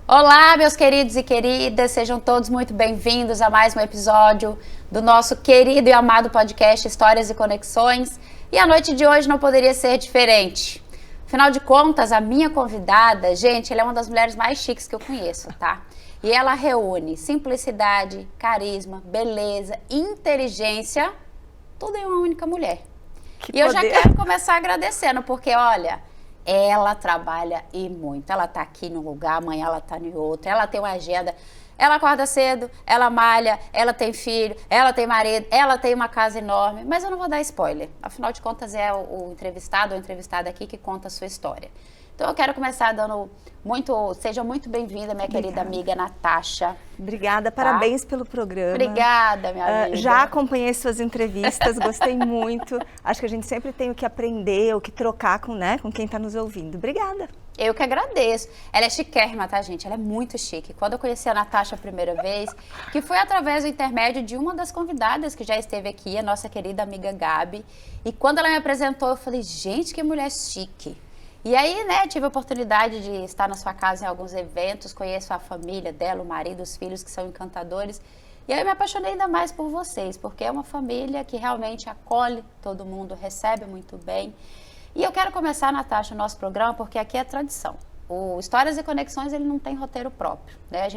Olá, meus queridos e queridas, sejam todos muito bem-vindos a mais um episódio do nosso querido e amado podcast Histórias e Conexões. E a noite de hoje não poderia ser diferente. Afinal de contas, a minha convidada, gente, ela é uma das mulheres mais chiques que eu conheço, tá? E ela reúne simplicidade, carisma, beleza, inteligência, tudo em uma única mulher. Eu já quero começar agradecendo, porque olha, ela trabalha e muito. Ela tá aqui num lugar, amanhã ela tá em outro, ela tem uma agenda, ela acorda cedo, ela malha, ela tem filho, ela tem marido, ela tem uma casa enorme, mas eu não vou dar spoiler. Afinal de contas, é o entrevistado ou entrevistada aqui que conta a sua história. Então eu quero começar dando seja muito bem-vinda, minha querida amiga Natasha. Obrigada, parabéns pelo programa. Obrigada, minha amiga. Já acompanhei suas entrevistas, gostei muito. Acho que a gente sempre tem o que aprender, o que trocar com quem está nos ouvindo. Obrigada. Eu que agradeço. Ela é chiquérrima, tá, gente? Ela é muito chique. Quando eu conheci a Natasha a primeira vez, que foi através do intermédio de uma das convidadas que já esteve aqui, a nossa querida amiga Gabi. E quando ela me apresentou, eu falei, gente, que mulher chique. E aí, tive a oportunidade de estar na sua casa em alguns eventos, conheço a família dela, o marido, os filhos que são encantadores. E aí eu me apaixonei ainda mais por vocês, porque é uma família que realmente acolhe todo mundo, recebe muito bem. E eu quero começar, Natasha, o nosso programa, porque aqui é tradição. O Histórias e Conexões, ele não tem roteiro próprio, né?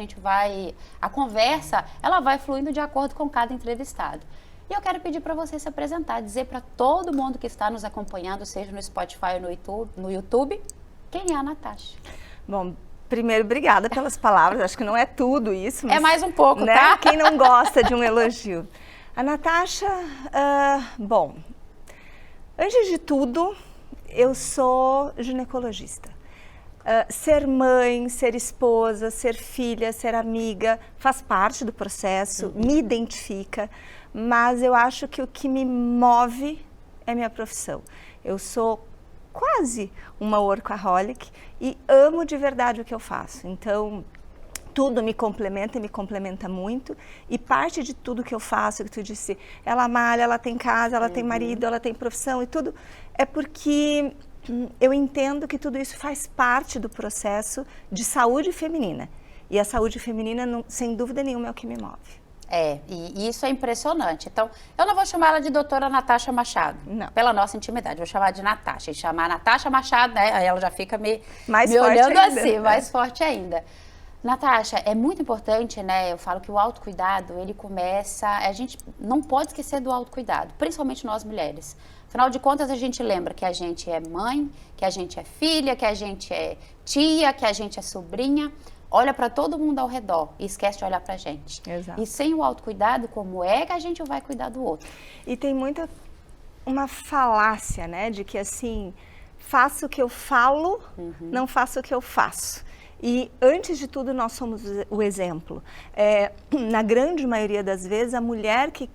A conversa, ela vai fluindo de acordo com cada entrevistado. E eu quero pedir para você se apresentar, dizer para todo mundo que está nos acompanhando, seja no Spotify ou no YouTube, quem é a Natasha. Bom, primeiro, obrigada pelas palavras, acho que não é tudo isso. Mas, é mais um pouco, tá? Quem não gosta de um elogio? A Natasha, bom, antes de tudo, eu sou ginecologista. Ser mãe, ser esposa, ser filha, ser amiga, faz parte do processo, me identifica. Mas eu acho que o que me move é minha profissão. Eu sou quase uma workaholic e amo de verdade o que eu faço. Então, tudo me complementa muito. E parte de tudo que eu faço, que tu disse, ela malha, ela tem casa, ela tem marido, ela tem profissão e tudo, é porque eu entendo que tudo isso faz parte do processo de saúde feminina. E a saúde feminina, sem dúvida nenhuma, é o que me move. E isso é impressionante. Então, eu não vou chamar ela de doutora Natasha Machado, não. Pela nossa intimidade, vou chamar de Natasha. E chamar Natasha Machado, né? Aí ela já fica me olhando ainda, assim, mais forte ainda. Natasha, é muito importante, né? Eu falo que o autocuidado, ele começa... A gente não pode esquecer do autocuidado, principalmente nós mulheres. Afinal de contas, a gente lembra que a gente é mãe, que a gente é filha, que a gente é tia, que a gente é sobrinha. Olha para todo mundo ao redor e esquece de olhar para a gente. Exato. E sem o autocuidado, como é que a gente vai cuidar do outro? E tem uma falácia, né? De que assim, faço o que eu falo, não faço o que eu faço. E antes de tudo, nós somos o exemplo. Na grande maioria das vezes, a mulher que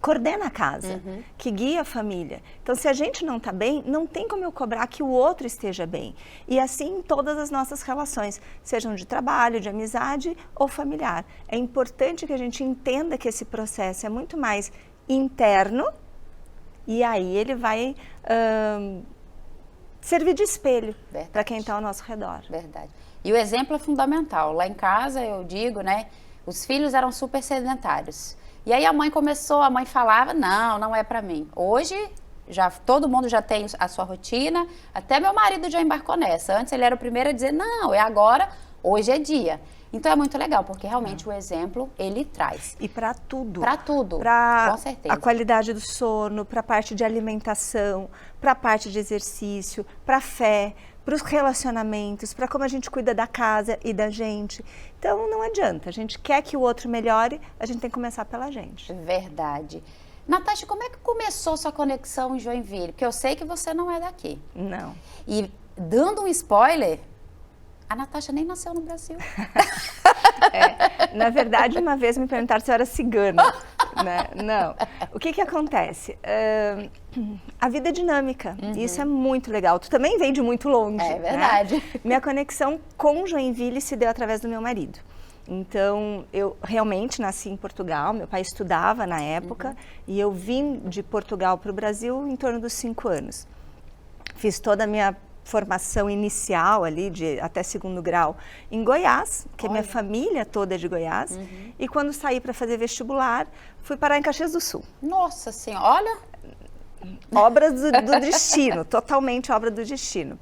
coordena a casa, que guia a família. Então, se a gente não está bem, não tem como eu cobrar que o outro esteja bem. E assim em todas as nossas relações, sejam de trabalho, de amizade ou familiar. É importante que a gente entenda que esse processo é muito mais interno e aí ele vai servir de espelho para quem está ao nosso redor. Verdade. E o exemplo é fundamental. Lá em casa, eu digo, né, os filhos eram super sedentários. E aí a mãe falava, não é para mim. Hoje, todo mundo já tem a sua rotina, até meu marido já embarcou nessa. Antes ele era o primeiro a dizer, não, é agora, hoje é dia. Então é muito legal, porque realmente o exemplo, ele traz. E para tudo. Para tudo, com certeza. A qualidade do sono, para a parte de alimentação, para a parte de exercício, para a fé, para os relacionamentos, para como a gente cuida da casa e da gente. Então, não adianta. A gente quer que o outro melhore, a gente tem que começar pela gente. Verdade. Natasha, como é que começou sua conexão em Joinville? Porque eu sei que você não é daqui. Não. E, dando um spoiler, a Natasha nem nasceu no Brasil. Na verdade, uma vez me perguntaram se eu era cigana. Né? Não. O que acontece? A vida é dinâmica. E isso é muito legal. Tu também veio de muito longe. É verdade. Né? Minha conexão com Joinville se deu através do meu marido. Então, eu realmente nasci em Portugal, meu pai estudava na época, e eu vim de Portugal para o Brasil em torno dos 5 anos. Fiz toda a minha formação inicial ali, de até 2º grau, em Goiás, que a minha família toda é de Goiás. E quando saí para fazer vestibular, fui parar em Caxias do Sul. Nossa Senhora, olha! Obra do destino, totalmente obra do destino.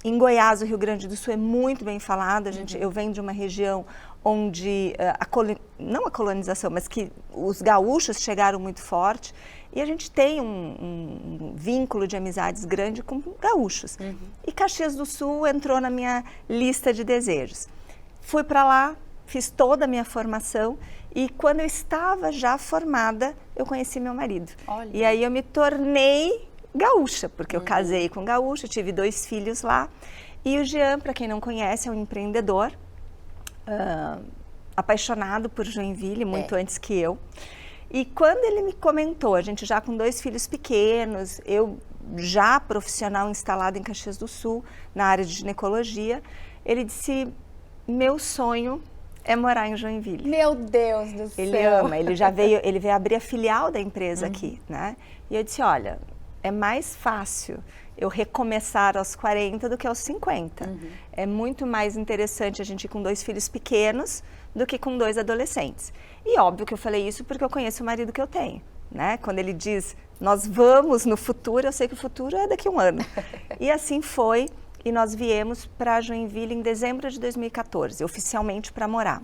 Em Goiás, o Rio Grande do Sul é muito bem falado. Eu venho de uma região onde, não a colonização, mas que os gaúchos chegaram muito forte. E a gente tem um vínculo de amizades grande com gaúchos. E Caxias do Sul entrou na minha lista de desejos. Fui para lá, fiz toda a minha formação e quando eu estava já formada, eu conheci meu marido. Olha. E aí eu me tornei gaúcha, porque eu casei com gaúcha, tive 2 filhos lá. E o Jean, para quem não conhece, é um empreendedor, apaixonado por Joinville, muito antes que eu. E quando ele me comentou, a gente já com 2 filhos pequenos, eu já profissional instalada em Caxias do Sul, na área de ginecologia, ele disse, meu sonho é morar em Joinville. Meu Deus do céu! Ele ama, ele veio abrir a filial da empresa aqui, né? E eu disse, olha, é mais fácil eu recomeçar aos 40 do que aos 50. É muito mais interessante a gente ir com 2 filhos pequenos do que com 2 adolescentes. E óbvio que eu falei isso porque eu conheço o marido que eu tenho, né? Quando ele diz, nós vamos no futuro, eu sei que o futuro é daqui a 1 ano. E assim foi, e nós viemos para Joinville em dezembro de 2014, oficialmente para morar.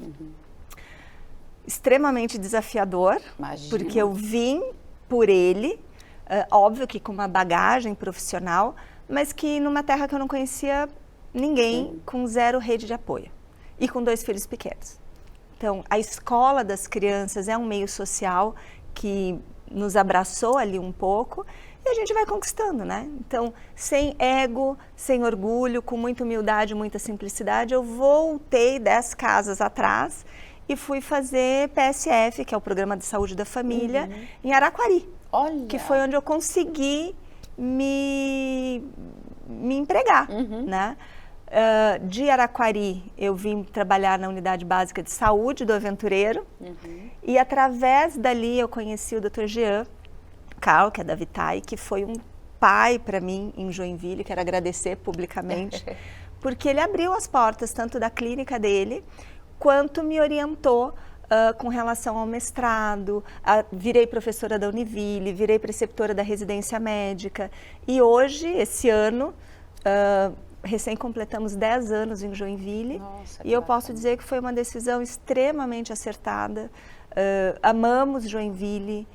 Extremamente desafiador, porque eu vim por ele, óbvio que com uma bagagem profissional, mas que numa terra que eu não conhecia ninguém, com 0 rede de apoio e com 2 filhos pequenos. Então, a escola das crianças é um meio social que nos abraçou ali um pouco e a gente vai conquistando, né? Então, sem ego, sem orgulho, com muita humildade, muita simplicidade, eu voltei 10 casas atrás e fui fazer PSF, que é o Programa de Saúde da Família, em Araquari. Olha. Que foi onde eu consegui me empregar, né? De Araquari, eu vim trabalhar na Unidade Básica de Saúde do Aventureiro e através dali eu conheci o Dr. Jean Carl, que é da Vitae, que foi um pai para mim em Joinville, quero agradecer publicamente, porque ele abriu as portas tanto da clínica dele, quanto me orientou com relação ao mestrado, virei professora da Univille, virei preceptora da residência médica e hoje, esse ano, recém completamos 10 anos em Joinville. Nossa, e eu posso dizer que foi uma decisão extremamente acertada. Amamos Joinville,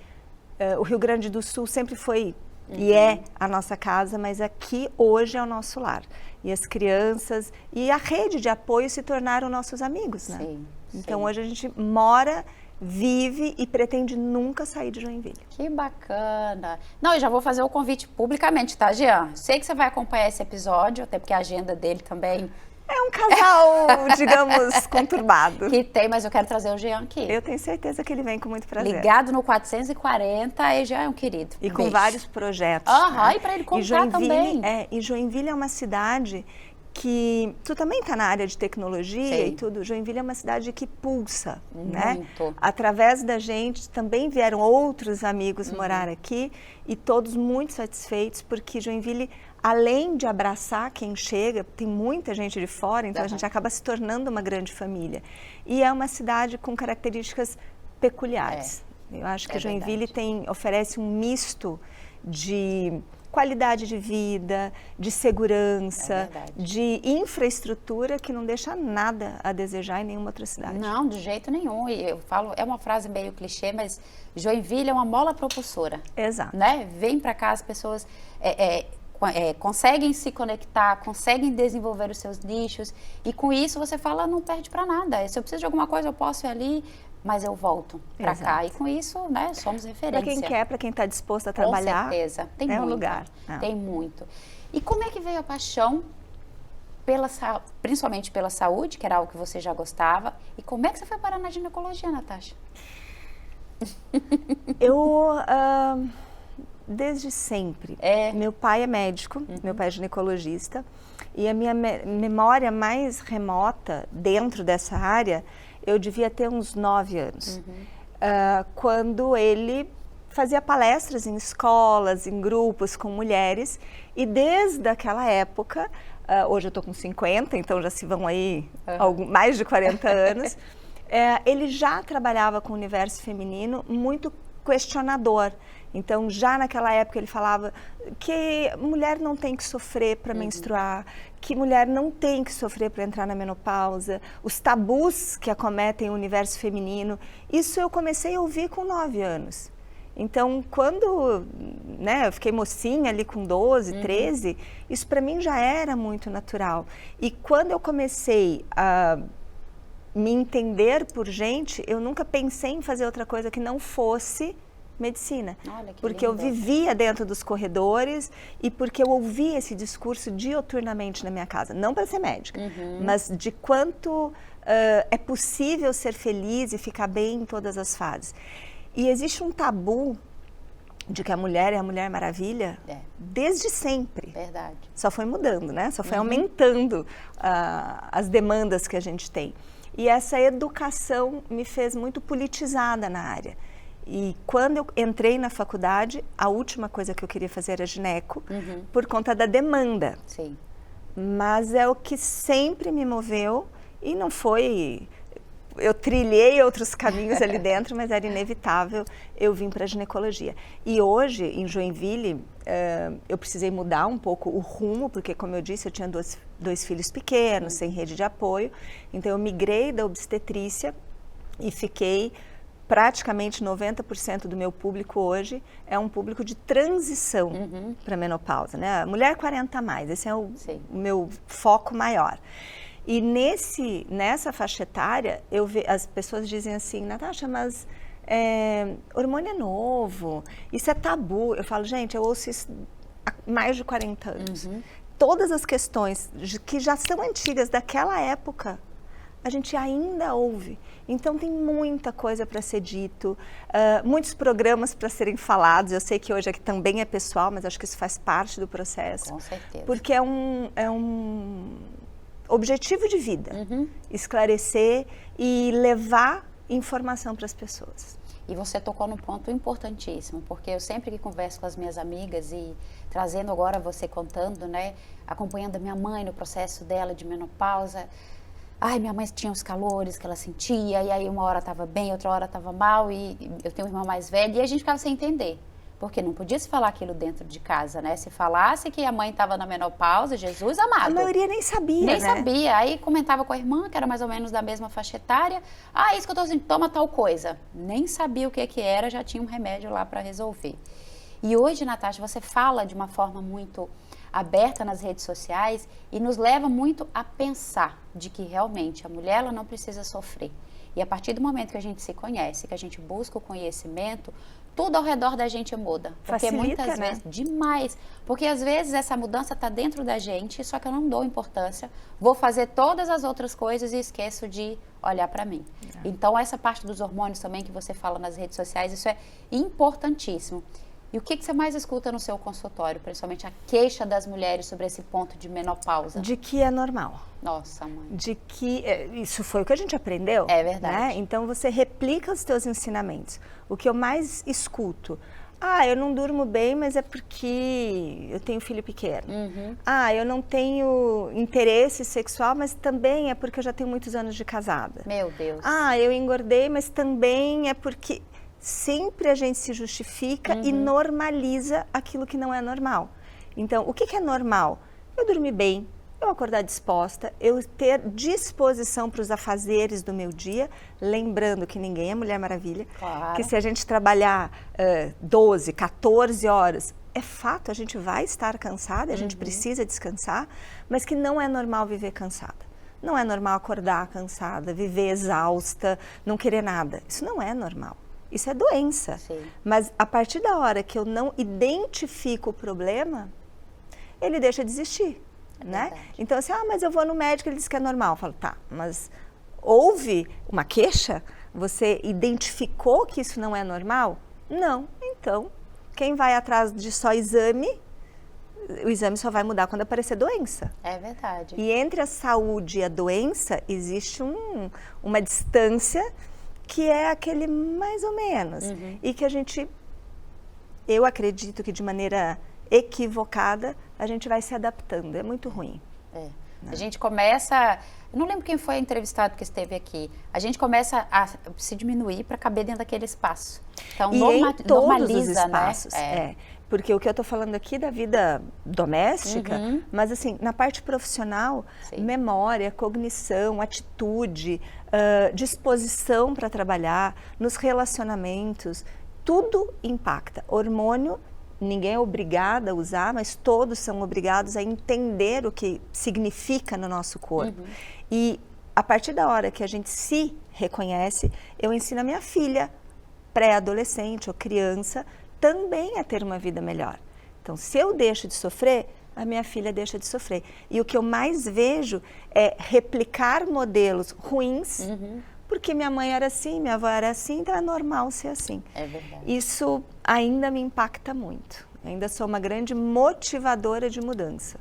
o Rio Grande do Sul sempre foi e é a nossa casa, mas aqui hoje é o nosso lar. E as crianças e a rede de apoio se tornaram nossos amigos, né? Sim, então hoje a gente mora, vive e pretende nunca sair de Joinville. Que bacana! Não, eu já vou fazer o convite publicamente, tá, Jean? Sei que você vai acompanhar esse episódio, até porque a agenda dele também... É um casal, digamos, conturbado. Que tem, mas eu quero trazer o Jean aqui. Eu tenho certeza que ele vem com muito prazer. Ligado no 440, e já é um querido. E com vários projetos. Né? E para ele contar também. E Joinville é uma cidade que... Tu também está na área de tecnologia e tudo. Joinville é uma cidade que pulsa, né? Através da gente também vieram outros amigos morar aqui e todos muito satisfeitos porque Joinville... Além de abraçar quem chega, tem muita gente de fora, então a gente acaba se tornando uma grande família. E é uma cidade com características peculiares. Eu acho que Joinville oferece um misto de qualidade de vida, de segurança, de infraestrutura que não deixa nada a desejar em nenhuma outra cidade. Não, de jeito nenhum. E eu falo, é uma frase meio clichê, mas Joinville é uma mola propulsora. Exato. Né? Vem para cá as pessoas... conseguem se conectar, conseguem desenvolver os seus nichos e com isso você fala, não perde para nada. Se eu preciso de alguma coisa, eu posso ir ali, mas eu volto para cá. E com isso, né, somos referência. Para quem quer, para quem está disposto a trabalhar, com certeza. Tem um lugar. Tem muito. E como é que veio a paixão, principalmente pela saúde, que era algo que você já gostava, e como é que você foi parar na ginecologia, Natasha? Desde sempre. Meu pai é médico, meu pai é ginecologista, e a minha memória mais remota dentro dessa área, eu devia ter uns 9 anos, quando ele fazia palestras em escolas, em grupos com mulheres, e desde aquela época, hoje eu estou com 50, então já se vão aí mais de 40 anos, ele já trabalhava com o universo feminino muito questionador. Então, já naquela época ele falava que mulher não tem que sofrer para menstruar, que mulher não tem que sofrer para entrar na menopausa, os tabus que acometem o universo feminino. Isso eu comecei a ouvir com 9 anos. Então, quando eu fiquei mocinha ali com 12, 13, isso para mim já era muito natural. E quando eu comecei a me entender por gente, eu nunca pensei em fazer outra coisa que não fosse medicina. Porque eu vivia dentro dos corredores e porque eu ouvia esse discurso dioturnamente na minha casa. Não para ser médica, mas de quanto é possível ser feliz e ficar bem em todas as fases. E existe um tabu de que a mulher é a Mulher Maravilha desde sempre. Verdade. Só foi mudando, né? Só foi aumentando as demandas que a gente tem. E essa educação me fez muito politizada na área. E quando eu entrei na faculdade, a última coisa que eu queria fazer era gineco, por conta da demanda. Sim. Mas é o que sempre me moveu e não foi... Eu trilhei outros caminhos ali dentro, mas era inevitável eu vim para a ginecologia. E hoje, em Joinville, eu precisei mudar um pouco o rumo, porque, como eu disse, eu tinha dois filhos pequenos, sem rede de apoio. Então, eu migrei da obstetrícia e fiquei... Praticamente 90% do meu público hoje é um público de transição para a menopausa, né? Mulher 40 a mais, esse é o meu foco maior. E nessa faixa etária, as pessoas dizem assim, Natasha, mas hormônio é novo, isso é tabu. Eu falo, gente, eu ouço isso há mais de 40 anos. Todas as questões que já são antigas daquela época, a gente ainda ouve. Então, tem muita coisa para ser dito, muitos programas para serem falados. Eu sei que hoje aqui também é pessoal, mas acho que isso faz parte do processo. Com certeza. Porque é um objetivo de vida, esclarecer e levar informação para as pessoas. E você tocou num ponto importantíssimo, porque eu sempre que converso com as minhas amigas e trazendo agora você contando, né, acompanhando a minha mãe no processo dela de menopausa, ai, minha mãe tinha os calores que ela sentia, e aí uma hora estava bem, outra hora estava mal, e eu tenho uma irmã mais velha, e a gente ficava sem entender, porque não podia se falar aquilo dentro de casa, né? Se falasse que a mãe estava na menopausa, Jesus amado. A maioria nem sabia, Nem sabia, aí comentava com a irmã, que era mais ou menos da mesma faixa etária, isso que eu tô sentindo, toma tal coisa. Nem sabia o que era, já tinha um remédio lá para resolver. E hoje, Natasha, você fala de uma forma muito aberta nas redes sociais e nos leva muito a pensar de que realmente a mulher ela não precisa sofrer. E a partir do momento que a gente se conhece, que a gente busca o conhecimento, tudo ao redor da gente muda. Porque facilita, muitas né? vezes, demais. Porque às vezes essa mudança está dentro da gente, só que eu não dou importância. Vou fazer todas as outras coisas e esqueço de olhar para mim. Então essa parte dos hormônios também que você fala nas redes sociais, isso é importantíssimo. E o que você mais escuta no seu consultório, principalmente a queixa das mulheres sobre esse ponto de menopausa? De que é normal. Nossa, mãe. De que isso foi o que a gente aprendeu. É verdade. Né? Então você replica os teus ensinamentos. O que eu mais escuto, eu não durmo bem, mas é porque eu tenho filho pequeno. Eu não tenho interesse sexual, mas também é porque eu já tenho muitos anos de casada. Meu Deus. Eu engordei, mas também é porque... Sempre a gente se justifica e normaliza aquilo que não é normal. Então, o que é normal? Eu dormir bem, eu acordar disposta, eu ter disposição para os afazeres do meu dia, lembrando que ninguém é Mulher Maravilha, claro. Que se a gente trabalhar 12, 14 horas, é fato, a gente vai estar cansada, a gente precisa descansar, mas que não é normal viver cansada. Não é normal acordar cansada, viver exausta, não querer nada. Isso não é normal. Isso é doença. Sim. Mas a partir da hora que eu não identifico o problema, ele deixa de existir, né? Verdade. Então, assim, mas eu vou no médico, ele diz que é normal. Eu falo, tá, mas houve uma queixa? Você identificou que isso não é normal? Não. Então, quem vai atrás de só exame, o exame só vai mudar quando aparecer doença. É verdade. E entre a saúde e a doença, existe uma distância que é aquele mais ou menos, e que a gente eu acredito que de maneira equivocada, a gente vai se adaptando. É muito ruim. A gente começa, eu não lembro quem foi entrevistado que esteve aqui, a gente começa a se diminuir para caber dentro daquele espaço. Então, e em todos normaliza, os espaços, né? Porque o que eu estou falando aqui da vida doméstica, mas assim, na parte profissional, memória, cognição, atitude, disposição para trabalhar, nos relacionamentos, tudo impacta. Hormônio, ninguém é obrigado a usar, mas todos são obrigados a entender o que significa no nosso corpo. E a partir da hora que a gente se reconhece, eu ensino a minha filha, pré-adolescente ou criança, também a ter uma vida melhor. Então, se eu deixo de sofrer, a minha filha deixa de sofrer. E o que eu mais vejo é replicar modelos ruins, porque minha mãe era assim, minha avó era assim, então é normal ser assim. É verdade. Isso ainda me impacta muito. Ainda sou uma grande motivadora de mudança.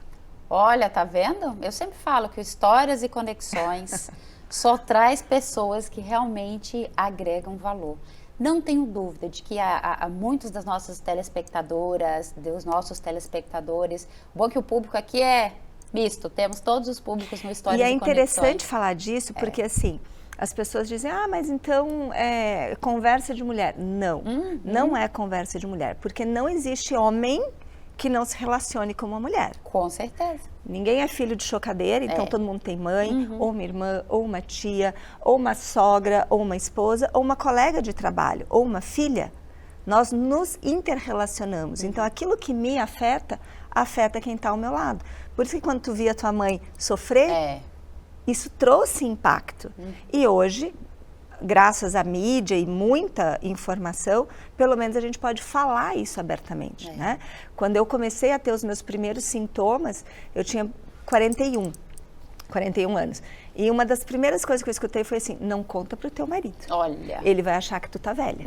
Olha, tá vendo? Eu sempre falo que o Histórias e Conexões só traz pessoas que realmente agregam valor. Não tenho dúvida de que há muitos das nossas telespectadoras, dos nossos telespectadores, bom que o público aqui é misto, temos todos os públicos no Histórias e Conexões. E é interessante falar disso, porque assim, as pessoas dizem, mas então é conversa de mulher. Não, não é conversa de mulher, porque não existe homem que não se relacione com uma mulher. Com certeza. Ninguém é filho de chocadeira, então todo mundo tem mãe, ou uma irmã, ou uma tia, ou uma sogra, ou uma esposa, ou uma colega de trabalho, ou uma filha. Nós nos interrelacionamos. Então, aquilo que me afeta, afeta quem está ao meu lado. Por isso que quando tu via tua mãe sofrer, isso trouxe impacto. E hoje, graças à mídia e muita informação, pelo menos a gente pode falar isso abertamente, né? Quando eu comecei a ter os meus primeiros sintomas, eu tinha 41 anos. E uma das primeiras coisas que eu escutei foi assim, não conta pro teu marido. Olha. Ele vai achar que tu tá velha.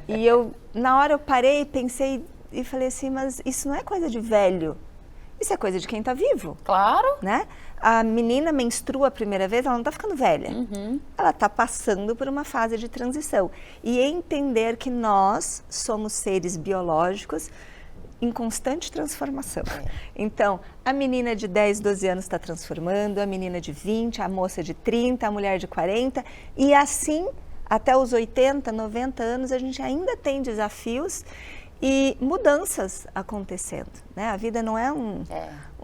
E eu, na hora eu parei, pensei e falei assim, mas isso não é coisa de velho. Isso é coisa de quem tá vivo. Claro. Né? A menina menstrua a primeira vez, ela não está ficando velha. Ela está passando por uma fase de transição. E entender que nós somos seres biológicos em constante transformação. Então, a menina de 10, 12 anos está transformando, a menina de 20, a moça de 30, a mulher de 40. E assim, até os 80, 90 anos, a gente ainda tem desafios e mudanças acontecendo. Né? A vida não é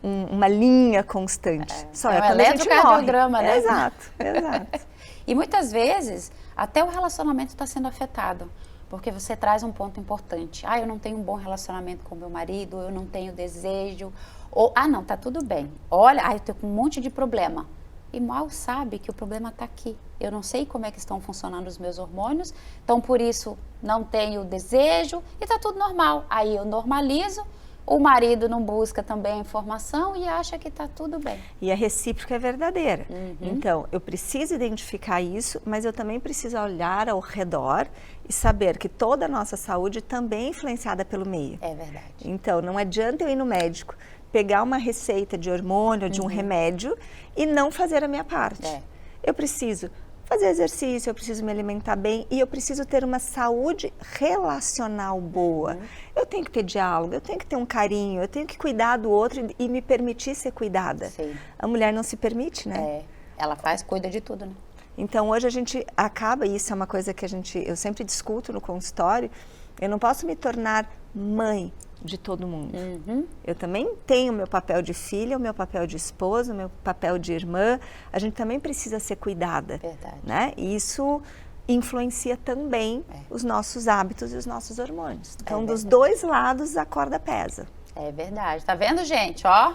uma linha constante. Só é um quando a gente eletrocardiograma, morre. né? Exato, exato. E muitas vezes, até o relacionamento está sendo afetado. Porque você traz um ponto importante. Eu não tenho um bom relacionamento com meu marido, eu não tenho desejo. Ou, não, tá tudo bem. Olha, eu tenho um monte de problema. E mal sabe que o problema está aqui. Eu não sei como é que estão funcionando os meus hormônios, então por isso não tenho desejo e tá tudo normal. Aí eu normalizo, o marido não busca também a informação e acha que tá tudo bem. E a recíproca é verdadeira. Então, eu preciso identificar isso, mas eu também preciso olhar ao redor e saber que toda a nossa saúde também é influenciada pelo meio. É verdade. Então, não adianta eu ir no médico, pegar uma receita de hormônio, de um remédio e não fazer a minha parte. Eu preciso fazer exercício, eu preciso me alimentar bem e eu preciso ter uma saúde relacional boa. Eu tenho que ter diálogo, eu tenho que ter um carinho, eu tenho que cuidar do outro e me permitir ser cuidada. A mulher não se permite, né? Ela cuida de tudo, né? Então hoje a gente acaba, e isso é uma coisa que eu sempre discuto no consultório, eu não posso me tornar mãe de todo mundo. Eu também tenho o meu papel de filha, o meu papel de esposa, o meu papel de irmã. A gente também precisa ser cuidada. Verdade. Né? E isso influencia também os nossos hábitos e os nossos hormônios. Então, dos dois lados, a corda pesa. É verdade. Tá vendo, gente? Ó,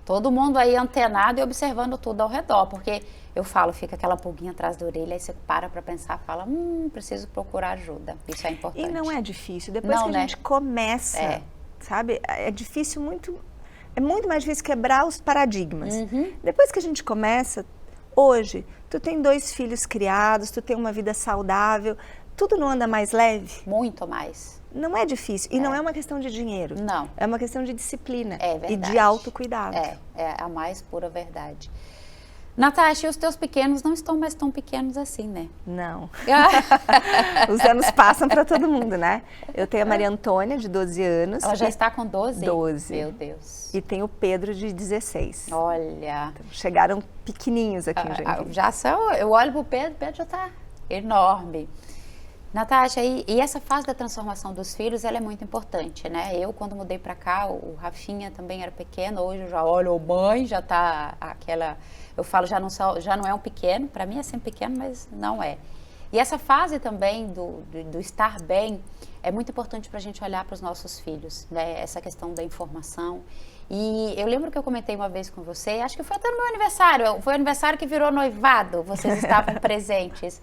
todo mundo aí antenado e observando tudo ao redor. Porque eu falo, fica aquela pulguinha atrás da orelha, aí você para pensar, fala, preciso procurar ajuda. Isso é importante. E não é difícil. Depois que a gente começa, sabe? É difícil é muito mais difícil quebrar os paradigmas. Depois que a gente começa, hoje, tu tem 2 filhos criados, tu tem uma vida saudável, tudo não anda mais leve? Muito mais. Não é difícil. E não é uma questão de dinheiro. Não. É uma questão de disciplina. É verdade. E de autocuidado. É a mais pura verdade. Natasha, e os teus pequenos não estão mais tão pequenos assim, né? Não. Os anos passam para todo mundo, né? Eu tenho a Maria Antônia, de 12 anos. Ela já está com 12? 12. Meu Deus. E tem o Pedro, de 16. Olha. Então, chegaram pequenininhos aqui em Joinville. Já são, eu olho pro Pedro, o Pedro já está enorme. Natasha, e essa fase da transformação dos filhos, ela é muito importante, né? Eu, quando mudei para cá, o Rafinha também era pequeno, hoje eu já olho, mãe, já tá aquela... Eu falo, já não é um pequeno, para mim é sempre pequeno, mas não é. E essa fase também do estar bem é muito importante para a gente olhar para os nossos filhos, né? Essa questão da informação. E eu lembro que eu comentei uma vez com você, acho que foi até no meu aniversário, foi o aniversário que virou noivado, vocês estavam presentes.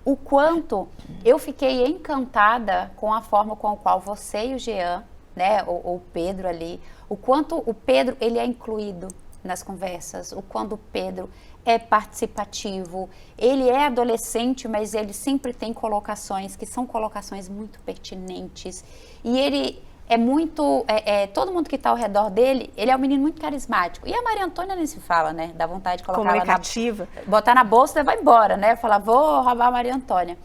O quanto eu fiquei encantada com a forma com a qual você e o Jean, né, o Pedro ali, o quanto o Pedro ele é incluído nas conversas, o quanto o Pedro é participativo, ele é adolescente, mas ele sempre tem colocações que são colocações muito pertinentes e ele é muito, todo mundo que está ao redor dele, ele é um menino muito carismático. E a Maria Antônia nem se fala, né? Dá vontade de colocar comunicativa. Botar na bolsa e vai embora, né? Falar, vou roubar a Maria Antônia.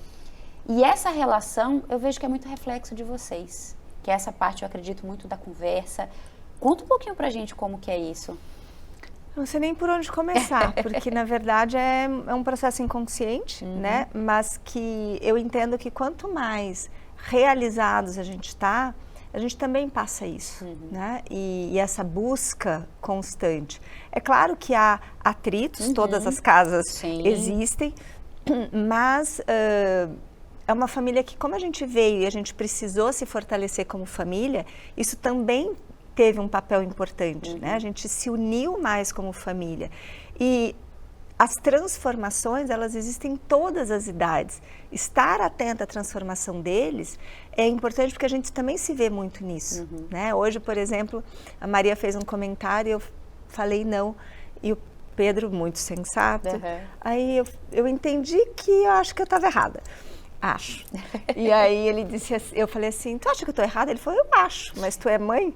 E essa relação, eu vejo que é muito reflexo de vocês. Que essa parte, eu acredito, muito da conversa. Conta um pouquinho pra gente como que é isso. Não sei nem por onde começar, porque na verdade é um processo inconsciente, né? Mas que eu entendo que quanto mais realizados a gente também passa isso, né? E essa busca constante. É claro que há atritos, todas as casas existem, mas é uma família que, como a gente veio e a gente precisou se fortalecer como família, isso também teve um papel importante, né? A gente se uniu mais como família. E as transformações, elas existem em todas as idades. Estar atenta à transformação deles é importante porque a gente também se vê muito nisso, né? Hoje, por exemplo, a Maria fez um comentário e eu falei não. E o Pedro, muito sensato, aí eu entendi que eu acho que eu estava errada. Acho. E aí ele disse assim, eu falei assim, tu acha que eu tô errada? Ele falou, eu acho, mas tu é mãe?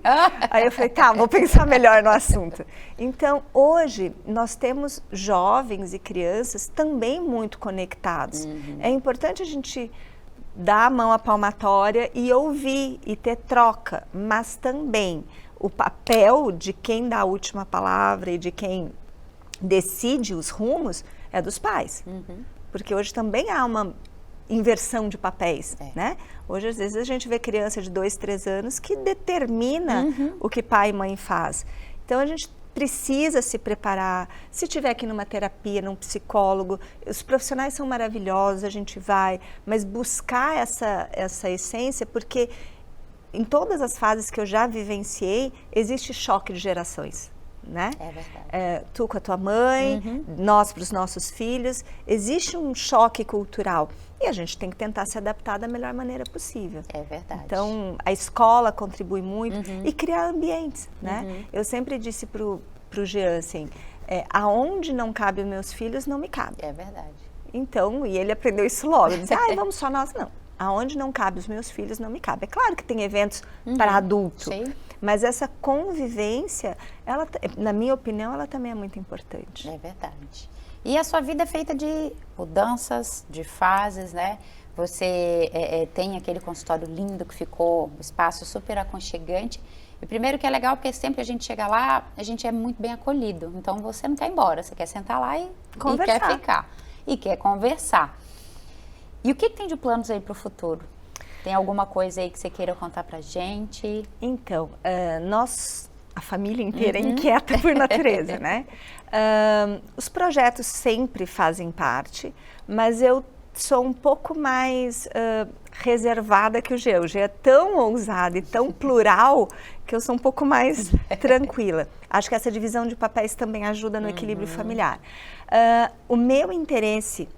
Aí eu falei, tá, vou pensar melhor no assunto. Então, hoje, nós temos jovens e crianças também muito conectados. É importante a gente dar a mão à palmatória e ouvir e ter troca, mas também o papel de quem dá a última palavra e de quem decide os rumos é dos pais. Porque hoje também há uma inversão de papéis, né? Hoje, às vezes, a gente vê criança de 2, 3 anos que determina o que pai e mãe faz. Então, a gente precisa se preparar. Se tiver aqui numa terapia, num psicólogo, os profissionais são maravilhosos, a gente vai, mas buscar essa essência, porque em todas as fases que eu já vivenciei, existe choque de gerações. Né? É verdade. Tu com a tua mãe, nós para os nossos filhos, existe um choque cultural e a gente tem que tentar se adaptar da melhor maneira possível. É verdade. Então, a escola contribui muito e criar ambientes, né? Eu sempre disse pro Jean assim, aonde não cabe os meus filhos, não me cabe. É verdade. Então, e ele aprendeu isso logo, ele disse, vamos só nós, não. Aonde não cabe os meus filhos, não me cabe. É claro que tem eventos para adulto, mas essa convivência, ela, na minha opinião, ela também é muito importante. É verdade. E a sua vida é feita de mudanças, de fases, né? Você tem aquele consultório lindo que ficou, um espaço super aconchegante. E primeiro que é legal, porque sempre que a gente chega lá, a gente é muito bem acolhido. Então, você não quer ir embora, você quer sentar lá e quer ficar. E quer conversar. E o que tem de planos aí para o futuro? Tem alguma coisa aí que você queira contar pra gente? Então, nós, a família inteira é inquieta por natureza, né? Os projetos sempre fazem parte, mas eu sou um pouco mais reservada que o Gê. O Gê é tão ousado e tão plural que eu sou um pouco mais tranquila. Acho que essa divisão de papéis também ajuda no equilíbrio familiar. O meu interesse,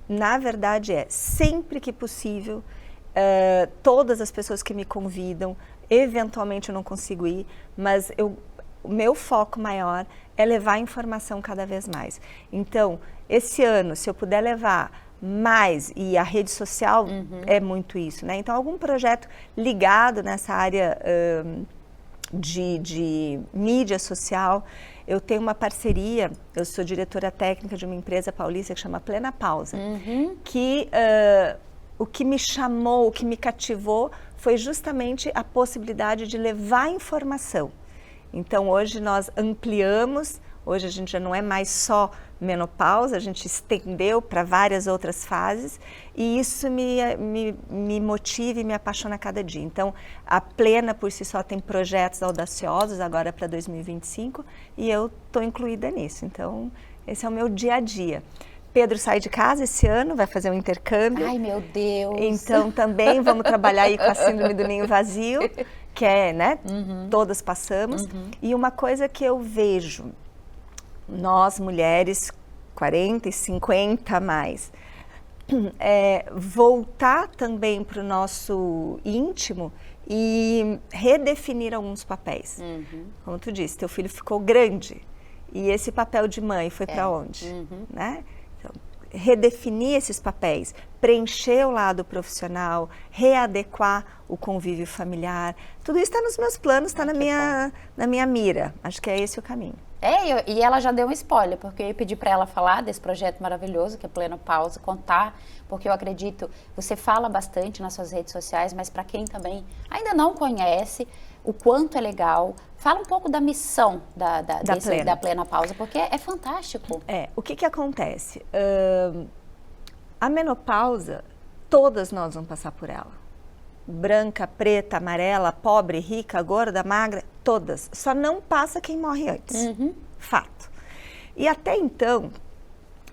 na verdade, sempre que possível, todas as pessoas que me convidam, eventualmente eu não consigo ir, mas o meu foco maior é levar a informação cada vez mais. Então, esse ano, se eu puder levar mais, e a rede social é muito isso, né? Então, algum projeto ligado nessa área de mídia social, eu tenho uma parceria, eu sou diretora técnica de uma empresa paulista que chama Plena Pausa, que o que me chamou, o que me cativou foi justamente a possibilidade de levar informação. Então hoje nós ampliamos, hoje a gente já não é mais só menopausa, a gente estendeu para várias outras fases e isso me motiva e me apaixona a cada dia. Então a Plena por si só tem projetos audaciosos agora para 2025 e eu estou incluída nisso. Então esse é o meu dia a dia. Pedro sai de casa esse ano, vai fazer um intercâmbio. Ai, meu Deus! Então também vamos trabalhar aí com a síndrome do ninho vazio, que é, né, todas passamos. E uma coisa que eu vejo, nós mulheres 40 e 50 a mais, voltar também para o nosso íntimo e redefinir alguns papéis. Como tu disse, teu filho ficou grande e esse papel de mãe foi para onde? Né? Então, redefinir esses papéis, preencher o lado profissional, readequar o convívio familiar, tudo isso está nos meus planos, está na minha mira. Acho que é esse o caminho. E ela já deu um spoiler, porque eu ia pedir para ela falar desse projeto maravilhoso, que é Plena Pausa, contar, porque eu acredito, você fala bastante nas suas redes sociais, mas para quem também ainda não conhece, o quanto é legal, fala um pouco da missão da Plena Pausa, porque é fantástico. O que acontece? A menopausa, todas nós vamos passar por ela. Branca, preta, amarela, pobre, rica, gorda, magra, todas. Só não passa quem morre antes. Fato. E até então,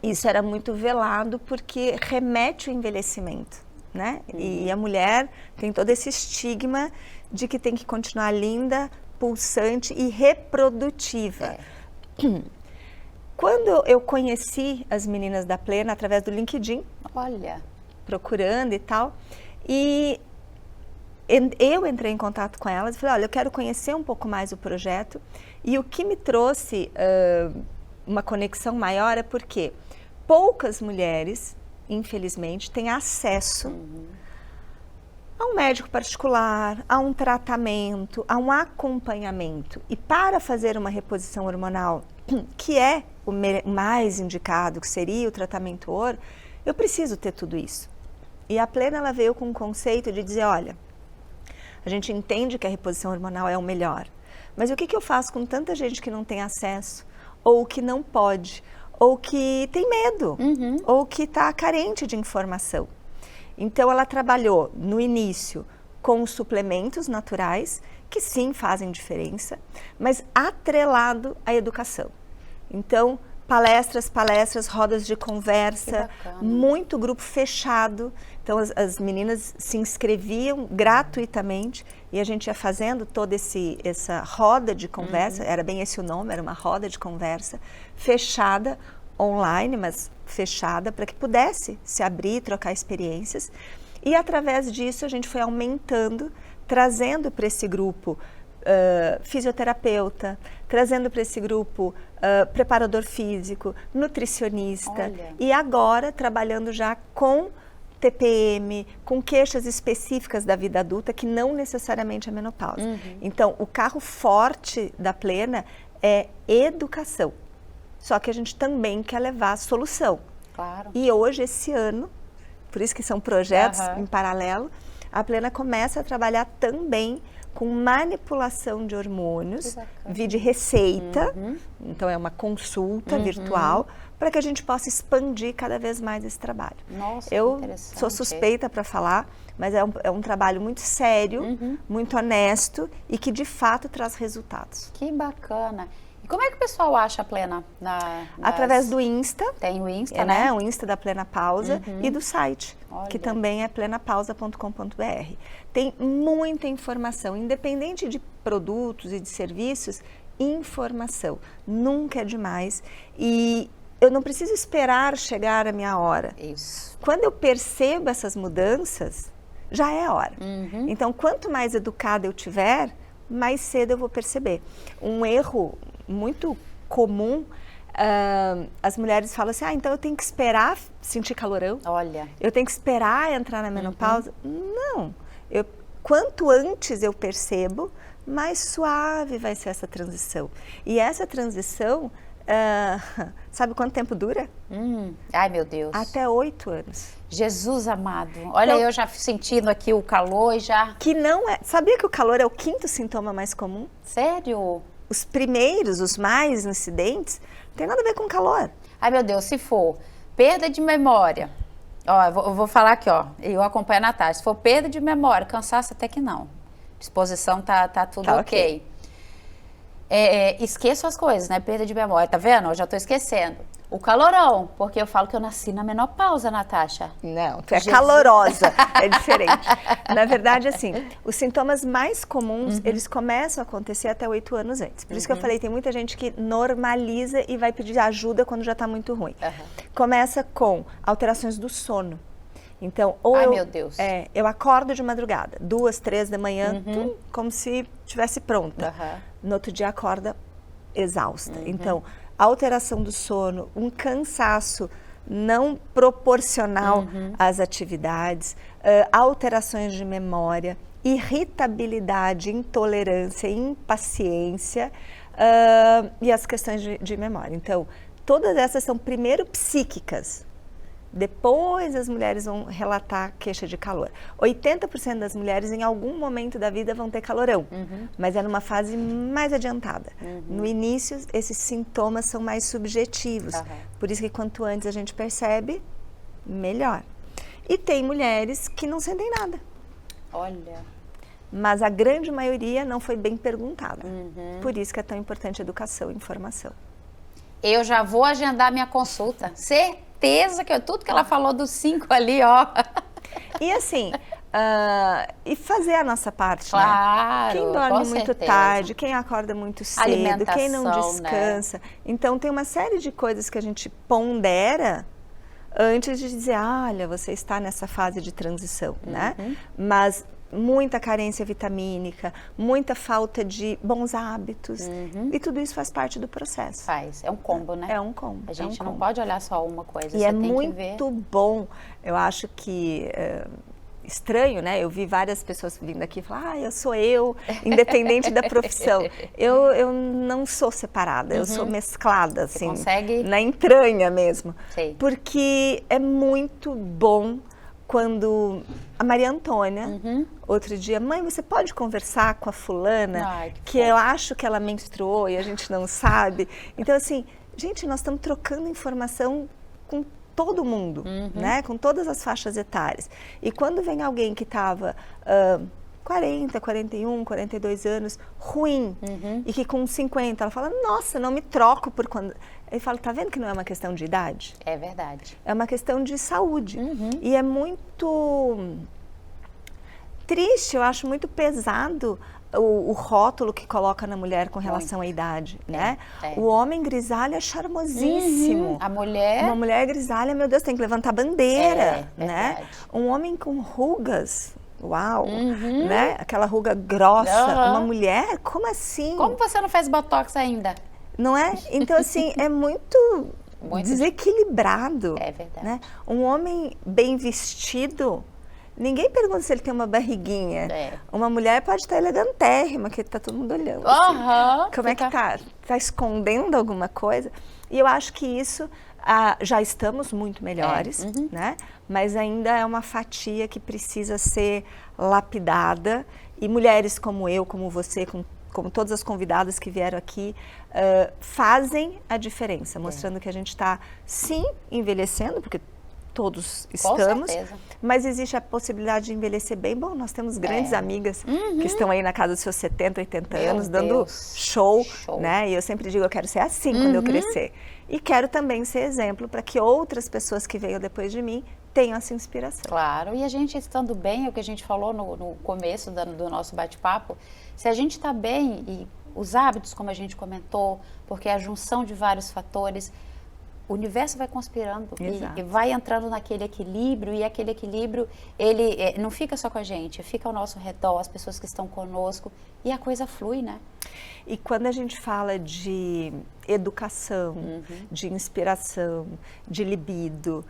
isso era muito velado porque remete ao envelhecimento, né? E a mulher tem todo esse estigma de que tem que continuar linda, pulsante e reprodutiva. Quando eu conheci as meninas da Plena através do LinkedIn, procurando e tal, e eu entrei em contato com elas e falei, olha, eu quero conhecer um pouco mais o projeto. E o que me trouxe uma conexão maior é porque poucas mulheres, infelizmente, têm acesso a um médico particular, a um tratamento, a um acompanhamento. E para fazer uma reposição hormonal, que é o mais indicado, que seria o tratamento ouro, eu preciso ter tudo isso. E a Plena, ela veio com um conceito de dizer, olha, a gente entende que a reposição hormonal é o melhor, mas o que eu faço com tanta gente que não tem acesso, ou que não pode, ou que tem medo, ou que está carente de informação? Então ela trabalhou no início com suplementos naturais, que sim fazem diferença, mas atrelado à educação. Então palestras, rodas de conversa, muito grupo fechado. Então as meninas se inscreviam gratuitamente e a gente ia fazendo toda essa roda de conversa, era bem esse o nome, era uma roda de conversa fechada, online, mas fechada, para que pudesse se abrir, trocar experiências. E através disso a gente foi aumentando, trazendo para esse grupo fisioterapeuta, trazendo para esse grupo preparador físico, nutricionista. E agora trabalhando já com TPM, com queixas específicas da vida adulta, que não necessariamente é menopausa. Então, o carro forte da Plena é educação. Só que a gente também quer levar a solução. E hoje, esse ano, por isso que são projetos em paralelo, a Plena começa a trabalhar também com manipulação de hormônios, via receita, então é uma consulta virtual, para que a gente possa expandir cada vez mais esse trabalho. Eu sou suspeita para falar, mas é um trabalho muito sério, muito honesto e que de fato traz resultados. Que bacana! E como é que o pessoal acha a Plena? Através do Insta. Tem o Insta, né? O Insta da Plena Pausa e do site, que também é plenapausa.com.br. Tem muita informação, independente de produtos e de serviços, informação. Nunca é demais. E eu não preciso esperar chegar a minha hora. Isso. Quando eu percebo essas mudanças, já é a hora. Então, quanto mais educada eu tiver, mais cedo eu vou perceber. Um erro muito comum, as mulheres falam assim, então eu tenho que esperar sentir calorão? Eu tenho que esperar entrar na menopausa? Não. Quanto antes eu percebo, mais suave vai ser essa transição. E essa transição, sabe quanto tempo dura? Ai, meu Deus. Até 8 anos. Jesus amado. Olha, Então, eu já sentindo aqui o calor e já... Que não é... Sabia que o calor é o 5º sintoma mais comum? Sério? Os primeiros, os mais incidentes, não tem nada a ver com calor. Ai, meu Deus, se for perda de memória... Ó, eu vou falar aqui, ó. Eu acompanho a Natasha. Se for perda de memória, cansaço até que não. Disposição tá tudo ok. Esqueço as coisas, né? Perda de memória, tá vendo? Eu já tô esquecendo. O calorão, porque eu falo que eu nasci na menopausa, Natasha. Não, tu é calorosa, é diferente. Na verdade, assim, os sintomas mais comuns, eles começam a acontecer até 8 anos antes. Por isso que eu falei, tem muita gente que normaliza e vai pedir ajuda quando já tá muito ruim. Começa com alterações do sono. Então, ou meu Deus. Eu acordo de madrugada, 2, 3 da manhã, como se estivesse pronta. No outro dia acorda exausta. Então, alteração do sono, um cansaço não proporcional às atividades, alterações de memória, irritabilidade, intolerância, impaciência e as questões de memória. Então, todas essas são primeiro psíquicas. Depois as mulheres vão relatar queixa de calor. 80% das mulheres em algum momento da vida vão ter calorão, mas é numa fase mais adiantada. No início, esses sintomas são mais subjetivos. Por isso que quanto antes a gente percebe, melhor. E tem mulheres que não sentem nada. Olha. Mas a grande maioria não foi bem perguntada. Por isso que é tão importante educação e informação. Eu já vou agendar minha consulta. Certeza que tudo que ela falou dos 5 ali, ó. E assim, e fazer a nossa parte, claro, né? Quem dorme muito certeza. Tarde, quem acorda muito cedo, quem não descansa. Né? Então, tem uma série de coisas que a gente pondera antes de dizer, olha, você está nessa fase de transição, né? Mas muita carência vitamínica, muita falta de bons hábitos. E tudo isso faz parte do processo. É um combo, né? É um combo. A gente não pode olhar só uma coisa, E você é tem muito que ver. bom. Eu acho que estranho, né? Eu vi várias pessoas vindo aqui e falar, eu sou eu, independente da profissão. Eu não sou separada, eu sou mesclada, assim, consegue... na entranha mesmo. Sei. Porque é muito bom quando a Maria Antônia, outro dia, mãe, você pode conversar com a fulana, que eu acho que ela menstruou e a gente não sabe. Então, assim, gente, nós estamos trocando informação com todo mundo, né? Com todas as faixas etárias. E quando vem alguém que estava 40, 41, 42 anos, ruim, e que com 50 ela fala, nossa, não me troco por quando... Ele fala, tá vendo que não é uma questão de idade? É verdade. É uma questão de saúde. E é muito triste, eu acho muito pesado o rótulo que coloca na mulher com relação à idade, né? O homem grisalho é charmosíssimo. A mulher... Uma mulher grisalha, meu Deus, tem que levantar bandeira, né? Um homem com rugas... Uau, né? Aquela ruga grossa. Uma mulher? Como assim? Como você não fez botox ainda? Não é? Então, assim, é muito desequilibrado. É verdade. Né? Um homem bem vestido, ninguém pergunta se ele tem uma barriguinha. Uma mulher pode estar elegantérrima, que tá todo mundo olhando. Assim. Como é que tá? Tá escondendo alguma coisa? E eu acho que isso... já estamos muito melhores, né? Mas ainda é uma fatia que precisa ser lapidada e mulheres como eu, como você, como todas as convidadas que vieram aqui, fazem a diferença, mostrando que a gente está, sim, envelhecendo, porque todos estamos, mas existe a possibilidade de envelhecer bem. Bom, nós temos grandes amigas que estão aí na casa dos seus 70, 80 anos, dando show, né? E eu sempre digo, eu quero ser assim quando eu crescer. E quero também ser exemplo para que outras pessoas que venham depois de mim tenham essa inspiração. Claro, e a gente estando bem, é o que a gente falou no começo do nosso bate-papo, se a gente está bem, e os hábitos, como a gente comentou, porque é a junção de vários fatores, o universo vai conspirando e vai entrando naquele equilíbrio, e aquele equilíbrio, ele não fica só com a gente, fica ao nosso redor, as pessoas que estão conosco, e a coisa flui, né? E quando a gente fala de educação, de inspiração, de libido,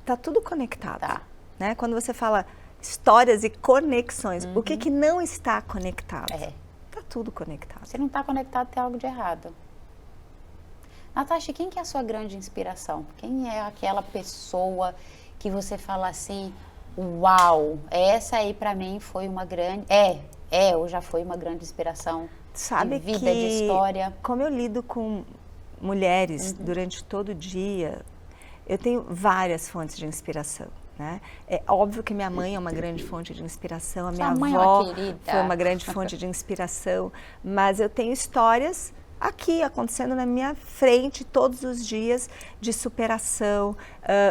tá tudo conectado, né? Quando você fala histórias e conexões, o que não está conectado? tudo conectado. Se não está conectado, tem algo de errado. Natasha, quem que é a sua grande inspiração? Quem é aquela pessoa que você fala assim, uau, essa aí para mim foi uma grande... ou já foi uma grande inspiração. Sabe de vida, de história. Como eu lido com mulheres durante todo o dia, eu tenho várias fontes de inspiração, né? É óbvio que minha mãe é uma grande fonte de inspiração, a minha avó foi uma grande fonte de inspiração, mas eu tenho histórias aqui acontecendo na minha frente todos os dias de superação.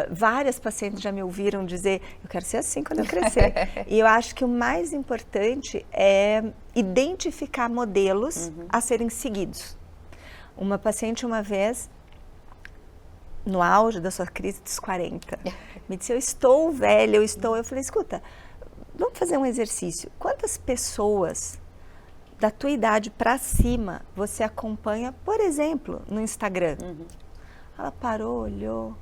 Várias pacientes já me ouviram dizer, eu quero ser assim quando eu crescer. E eu acho que o mais importante é identificar modelos a serem seguidos. Uma paciente uma vez, no auge da sua crise dos 40, me disse, eu estou velha, eu falei, escuta, vamos fazer um exercício. Quantas pessoas da tua idade para cima você acompanha, por exemplo, no Instagram? Ela parou, olhou.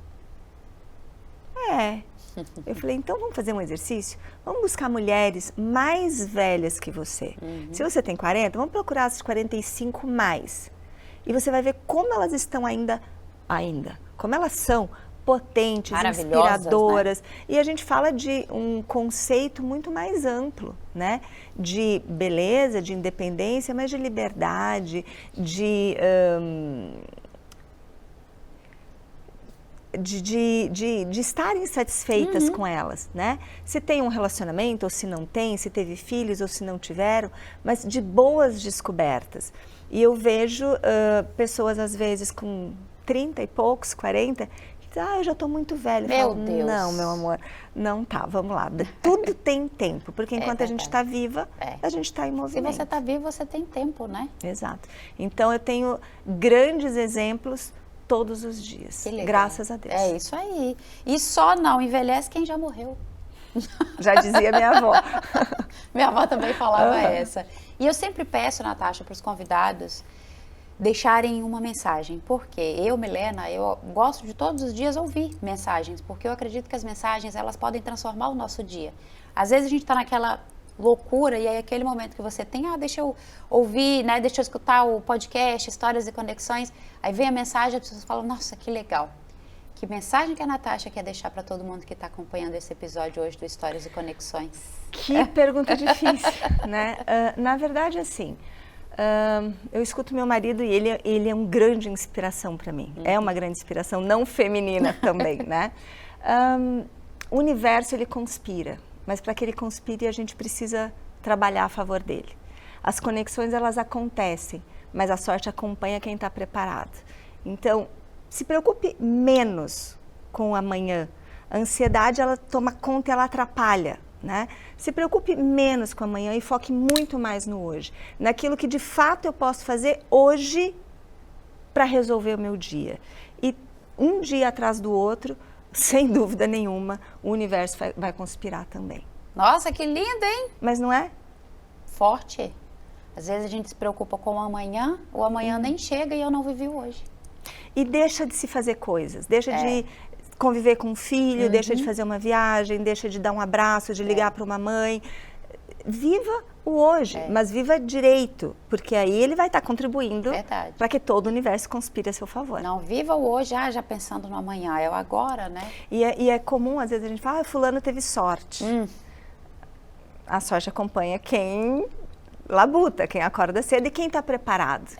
Eu falei, então vamos fazer um exercício? Vamos buscar mulheres mais velhas que você. Se você tem 40, vamos procurar as 45 mais. E você vai ver como elas estão ainda, como elas são potentes, inspiradoras, né? E a gente fala de um conceito muito mais amplo, né? De beleza, de independência, mas de liberdade, de estarem satisfeitas com elas, né? Se tem um relacionamento ou se não tem, se teve filhos ou se não tiveram, mas de boas descobertas. E eu vejo pessoas, às vezes, com 30 e poucos, 40, eu já estou muito velha. Meu Deus. Não, meu amor, não tá, vamos lá. Tudo tem tempo, porque enquanto a gente está viva, a gente está em movimento. Se você está vivo, você tem tempo, né? Exato. Então, eu tenho grandes exemplos todos os dias, graças a Deus. É isso aí. E só não envelhece quem já morreu. Já dizia minha avó. Minha avó também falava essa. E eu sempre peço, Natasha, para os convidados deixarem uma mensagem, porque eu, Milena, eu gosto de todos os dias ouvir mensagens, porque eu acredito que as mensagens, elas podem transformar o nosso dia. Às vezes a gente está naquela loucura e aí aquele momento que você tem, deixa eu ouvir, né, deixa eu escutar o podcast, Histórias e Conexões, aí vem a mensagem e as pessoas falam, nossa, que legal. Que mensagem que a Natasha quer deixar para todo mundo que está acompanhando esse episódio hoje do Histórias e Conexões? Que pergunta difícil, né? Na verdade, assim, eu escuto meu marido e ele é uma grande inspiração para mim. É uma grande inspiração, não feminina também, né? O universo, ele conspira, mas para que ele conspire, a gente precisa trabalhar a favor dele. As conexões, elas acontecem, mas a sorte acompanha quem está preparado. Então, se preocupe menos com o amanhã. A ansiedade, ela toma conta e ela atrapalha, né? Se preocupe menos com o amanhã e foque muito mais no hoje. Naquilo que de fato eu posso fazer hoje para resolver o meu dia. E um dia atrás do outro, sem dúvida nenhuma, o universo vai conspirar também. Nossa, que lindo, hein? Mas não é? Forte. Às vezes a gente se preocupa com o amanhã nem chega e eu não vivi o hoje. E deixa de se fazer coisas, deixa de conviver com um filho, deixa de fazer uma viagem, deixa de dar um abraço, de ligar para uma mãe. Viva o hoje, mas viva direito, porque aí ele vai estar contribuindo para que todo o universo conspire a seu favor. Não, viva o hoje, já pensando no amanhã, é o agora, né? E é comum, às vezes, a gente fala, fulano teve sorte. A sorte acompanha quem labuta, quem acorda cedo e quem está preparado.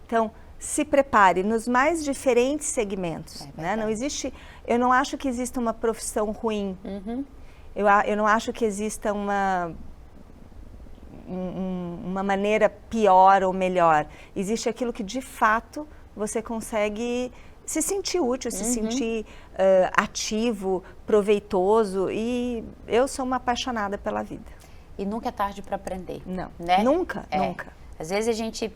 Então, se prepare nos mais diferentes segmentos, né? Não existe, eu não acho que exista uma profissão ruim. Eu não acho que exista uma maneira pior ou melhor. Existe aquilo que de fato você consegue se sentir útil, se sentir ativo, proveitoso, e eu sou uma apaixonada pela vida. E nunca é tarde para aprender. Não, né? Nunca. Às vezes a gente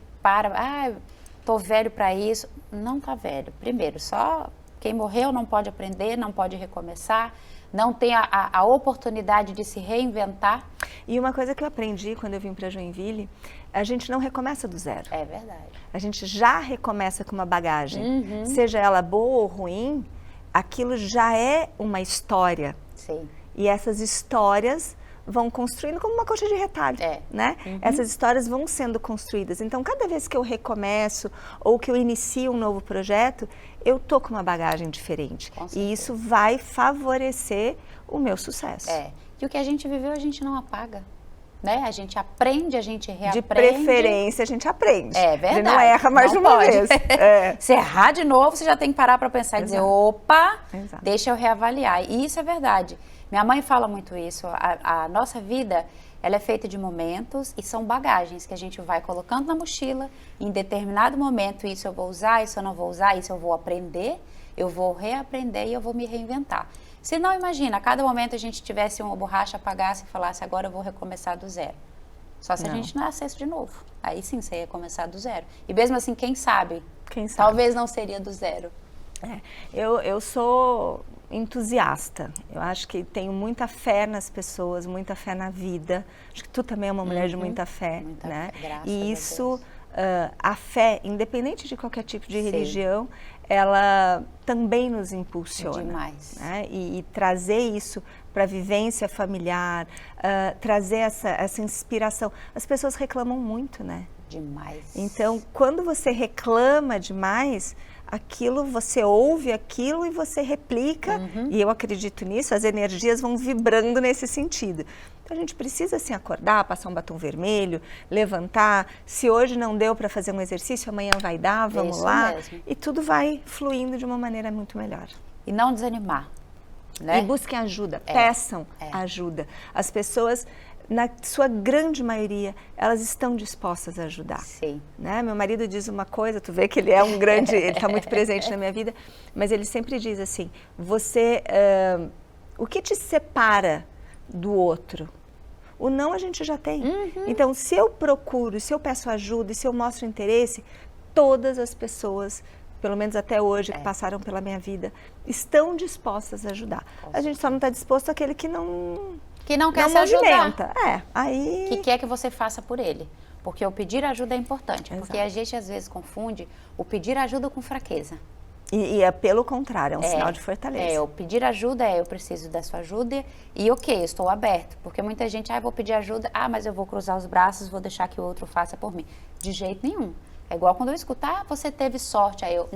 tô velho para isso. Não tá velho. Primeiro, só quem morreu não pode aprender, não pode recomeçar, não tem a oportunidade de se reinventar. E uma coisa que eu aprendi quando eu vim para Joinville, a gente não recomeça do zero. É verdade. A gente já recomeça com uma bagagem. Seja ela boa ou ruim, aquilo já é uma história. Sim. E essas histórias vão construindo como uma coxa de retalho, né? Essas histórias vão sendo construídas. Então, cada vez que eu recomeço ou que eu inicio um novo projeto, eu tô com uma bagagem diferente. E isso vai favorecer o meu sucesso. E o que a gente viveu, a gente não apaga. Né? A gente aprende, a gente reaprende. De preferência, a gente aprende. É verdade. Ele não erra mais de uma vez. Se errar de novo, você já tem que parar para pensar e dizer, opa, Exato. deixa eu reavaliar. E isso é verdade. Minha mãe fala muito isso. A nossa vida, ela é feita de momentos e são bagagens que a gente vai colocando na mochila. Em determinado momento, isso eu vou usar, isso eu não vou usar, isso eu vou aprender, eu vou reaprender e eu vou me reinventar. Se não, imagina, a cada momento a gente tivesse uma borracha, apagasse e falasse, agora eu vou recomeçar do zero. Só se a gente nascesse de novo. Aí sim, você ia começar do zero. E mesmo assim, quem sabe? Talvez não seria do zero. Eu sou entusiasta. Eu acho que tenho muita fé nas pessoas, muita fé na vida. Acho que tu também é uma mulher de muita fé, né? E isso, a fé, independente de qualquer tipo de religião, ela também nos impulsiona. Demais. Né? E trazer isso para a vivência familiar, trazer essa inspiração. As pessoas reclamam muito, né? Demais. Então, quando você reclama demais, aquilo, você ouve aquilo e você replica, e eu acredito nisso, as energias vão vibrando nesse sentido. Então a gente precisa assim acordar, passar um batom vermelho, levantar, se hoje não deu para fazer um exercício, amanhã vai dar, vamos lá, e tudo vai fluindo de uma maneira muito melhor. E não desanimar, né? E busquem ajuda, peçam ajuda. As pessoas, na sua grande maioria, elas estão dispostas a ajudar. Sim. Né? Meu marido diz uma coisa, tu vê que ele é um grande, ele está muito presente na minha vida, mas ele sempre diz assim, o que te separa do outro? O não a gente já tem. Então, se eu procuro, se eu peço ajuda e se eu mostro interesse, todas as pessoas, pelo menos até hoje, que passaram pela minha vida, estão dispostas a ajudar. A gente só não está disposto àquele que não quer se ajudar. Aí... Que quer que você faça por ele. Porque o pedir ajuda é importante. Porque a gente, às vezes, confunde o pedir ajuda com fraqueza. E é pelo contrário, é um sinal de fortaleza. O pedir ajuda eu preciso da sua ajuda e ok, estou aberto. Porque muita gente, vou pedir ajuda, mas eu vou cruzar os braços, vou deixar que o outro faça por mim. De jeito nenhum. É igual quando eu escuto, você teve sorte. Aí eu,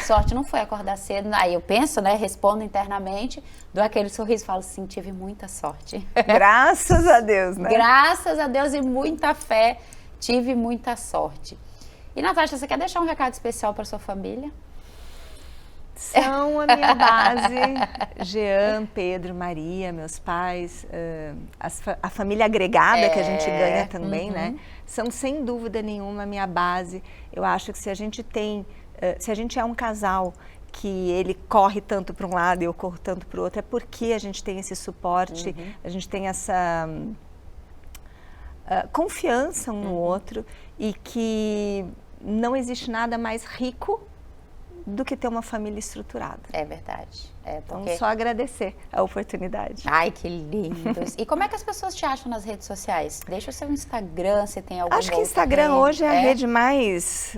sorte não foi acordar cedo. Aí eu penso, né, respondo internamente, dou aquele sorriso e falo, sim, tive muita sorte. Graças a Deus, né? Graças a Deus e muita fé, tive muita sorte. E Natasha, você quer deixar um recado especial para sua família? São a minha base, Jean, Pedro, Maria, meus pais, a família agregada que a gente ganha também, né? São sem dúvida nenhuma a minha base. Eu acho que se a gente é um casal que ele corre tanto para um lado e eu corro tanto para o outro, é porque a gente tem esse suporte, a gente tem essa confiança um no outro e que não existe nada mais rico do que ter uma família estruturada. É verdade. Então, só agradecer a oportunidade. Ai, que lindos. E como é que as pessoas te acham nas redes sociais? Deixa o seu Instagram, se tem algum Acho que Instagram hoje é a rede mais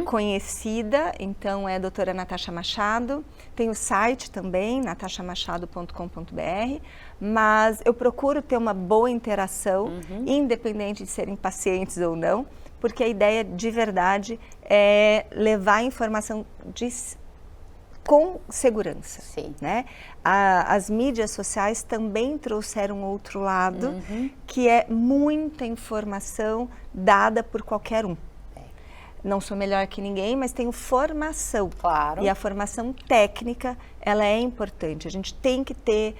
conhecida, então é doutora Natasha Machado. Tem o site também, natashamachado.com.br, mas eu procuro ter uma boa interação, independente de serem pacientes ou não, porque a ideia de verdade é levar a informação com segurança. Sim. Né? As mídias sociais também trouxeram outro lado, que é muita informação dada por qualquer um. Não sou melhor que ninguém, mas tenho formação. Claro. E a formação técnica, ela é importante. A gente tem que ter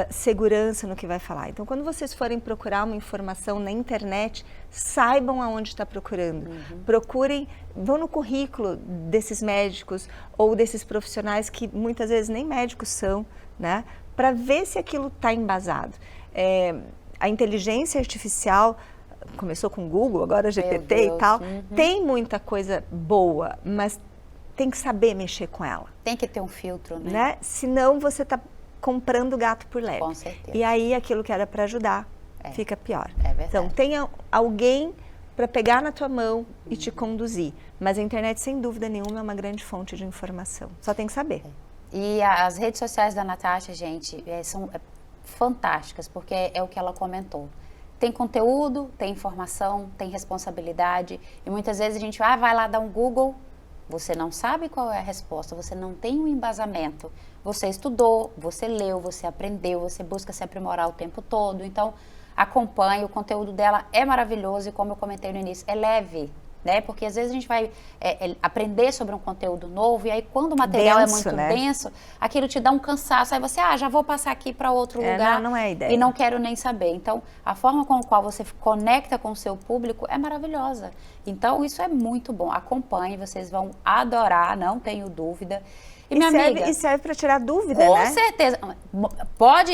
segurança no que vai falar. Então, quando vocês forem procurar uma informação na internet, saibam aonde está procurando. Procurem, vão no currículo desses médicos ou desses profissionais que muitas vezes nem médicos são, né? Para ver se aquilo está embasado. A inteligência artificial começou com o Google, agora GPT e tal, tem muita coisa boa, mas tem que saber mexer com ela. Tem que ter um filtro, né? Senão você está comprando gato por lebre. Com certeza. E aí aquilo que era para ajudar fica pior. É verdade. Então tenha alguém para pegar na tua mão e te conduzir. Mas a internet, sem dúvida nenhuma, é uma grande fonte de informação. Só tem que saber. E as redes sociais da Natasha, gente, são fantásticas, porque é o que ela comentou. Tem conteúdo, tem informação, tem responsabilidade, e muitas vezes a gente vai lá dar um Google, você não sabe qual é a resposta, você não tem um embasamento. Você estudou, você leu, você aprendeu, você busca se aprimorar o tempo todo. Então, acompanhe, o conteúdo dela é maravilhoso e, como eu comentei no início, é leve, né? Porque às vezes a gente vai aprender sobre um conteúdo novo e aí quando o material é muito denso, aquilo te dá um cansaço. Aí você, já vou passar aqui para outro lugar não é a ideia. E não quero nem saber. Então, a forma com a qual você conecta com o seu público é maravilhosa. Então, isso é muito bom. Acompanhe, vocês vão adorar, não tenho dúvida. E serve para tirar dúvida, né? Com certeza. Pode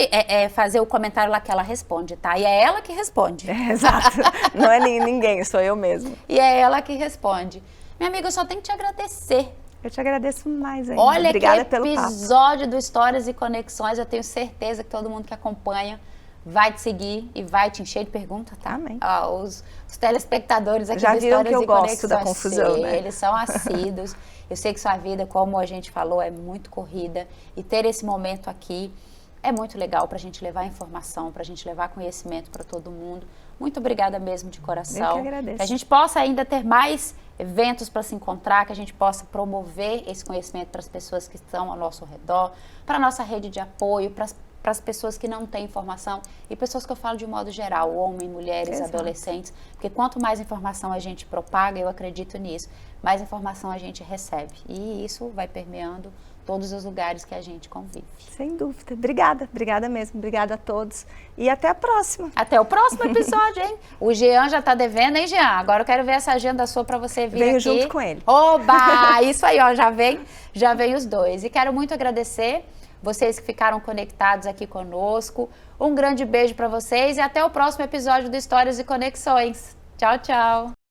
fazer o comentário lá que ela responde, tá? E é ela que responde. Exato. Não é ninguém, sou eu mesmo. E é ela que responde. Minha amiga, eu só tenho que te agradecer. Eu te agradeço mais ainda. Olha, obrigada pelo episódio do Histórias e Conexões. Eu tenho certeza que todo mundo que acompanha vai te seguir e vai te encher de perguntas, tá? Amém. Os telespectadores aqui já do viram Histórias que eu e gosto Conexões, da confusão, né? Eles são assíduos. Eu sei que sua vida, como a gente falou, é muito corrida e ter esse momento aqui é muito legal para a gente levar informação, para a gente levar conhecimento para todo mundo. Muito obrigada mesmo de coração. Eu que agradeço. Que a gente possa ainda ter mais eventos para se encontrar, que a gente possa promover esse conhecimento para as pessoas que estão ao nosso redor, para a nossa rede de apoio, para as pessoas que não têm informação e pessoas que eu falo de modo geral, homens, mulheres, Exato. Adolescentes, porque quanto mais informação a gente propaga, eu acredito nisso, mais informação a gente recebe e isso vai permeando todos os lugares que a gente convive. Sem dúvida. Obrigada mesmo. Obrigada a todos e até a próxima. Até o próximo episódio, hein? O Jean já tá devendo, hein, Jean? Agora eu quero ver essa agenda sua para você vir Venho aqui. junto com ele. Oba! Isso aí, ó, já vem os dois. E quero muito agradecer vocês que ficaram conectados aqui conosco. Um grande beijo para vocês e até o próximo episódio do Histórias e Conexões. Tchau, tchau!